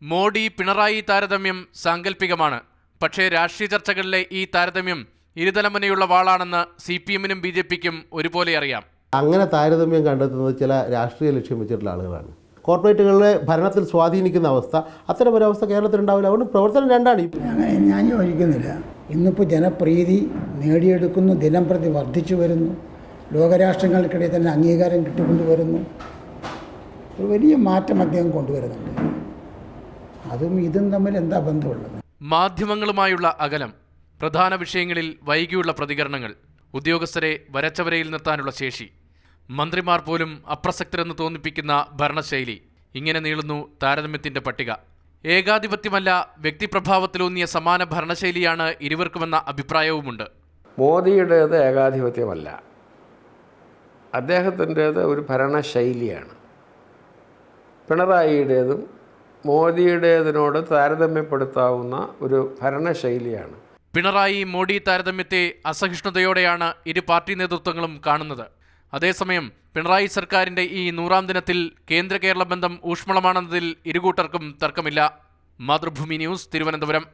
മോഡി പിണറായി താരതമ്യം സാങ്കല്പികമാണ്. പക്ഷേ രാഷ്ട്രീയ ചർച്ചകളിലെ ഈ താരതമ്യം ഇരുതലമുനയുള്ള വാളാണെന്ന് CPM-നും BJP-ക്കും ഒരുപോലെ അറിയാം. അങ്ങനെ താരതമ്യം കണ്ടെത്തുന്നത് ചില രാഷ്ട്രീയ ലക്ഷ്യം വെച്ചിട്ടുള്ള ആളുകളാണ്. കോർപ്പറേറ്റുകളെ ഭരണത്തിൽ സ്വാധീനിക്കുന്ന അവസ്ഥ, അത്തരമൊരവസ്ഥ കേരളത്തിലുണ്ടാവില്ല. അതുകൊണ്ട് പ്രവർത്തനം രണ്ടാണ്. ഞാൻ യോജിക്കുന്നില്ല. ഇന്നിപ്പോൾ ജനപ്രീതി നേടിയെടുക്കുന്നു, ദിനം പ്രതി വർദ്ധിച്ചു വരുന്നു, ലോകരാഷ്ട്രങ്ങൾക്കിടയിൽ തന്നെ അംഗീകാരം കിട്ടിക്കൊണ്ടുവരുന്നു. ഒരു വലിയ മാറ്റം അദ്ദേഹം കൊണ്ടുവരുന്നുണ്ട്. അതും ഇതും തമ്മിൽ എന്താ ബന്ധമുള്ളത്? മാധ്യമങ്ങളുമായുള്ള അകലം, പ്രധാന വിഷയങ്ങളിൽ വൈകിയുള്ള പ്രതികരണങ്ങൾ, ഉദ്യോഗസ്ഥരെ വരച്ചവരയിൽ നിർത്താനുള്ള ശേഷി, മന്ത്രിമാർ പോലും അപ്രസക്തരെന്ന് തോന്നിപ്പിക്കുന്ന ഭരണശൈലി, ഇങ്ങനെ നീളുന്നു താരതമ്യത്തിന്റെ പട്ടിക. ഏകാധിപത്യമല്ല, വ്യക്തിപ്രഭാവത്തിലൂന്നിയ സമാന ഭരണശൈലിയാണ് ഇരുവർക്കുമെന്ന അഭിപ്രായവുമുണ്ട്. മോദിയുടേത് ഏകാധിപത്യമല്ല, അദ്ദേഹത്തിൻ്റേത് ഒരു ഭരണശൈലിയാണ്. പിണറായിയുടേതും മോദിയുടേതിനോട് താരതമ്യപ്പെടുത്താവുന്ന ഒരു ഭരണശൈലിയാണ്. പിണറായി മോഡി താരതമ്യത്തെ അസഹിഷ്ണുതയോടെയാണ് ഇരു പാർട്ടി നേതൃത്വങ്ങളും കാണുന്നത്. അതേസമയം പിണറായി സർക്കാരിന്റെ ഈ 100ാം ദിനത്തിൽ കേന്ദ്ര കേരള ബന്ധം ഊഷ്മളമാണെന്നതിൽ ഇരുകൂട്ടർക്കും തർക്കമില്ല. മാതൃഭൂമി ന്യൂസ്, തിരുവനന്തപുരം.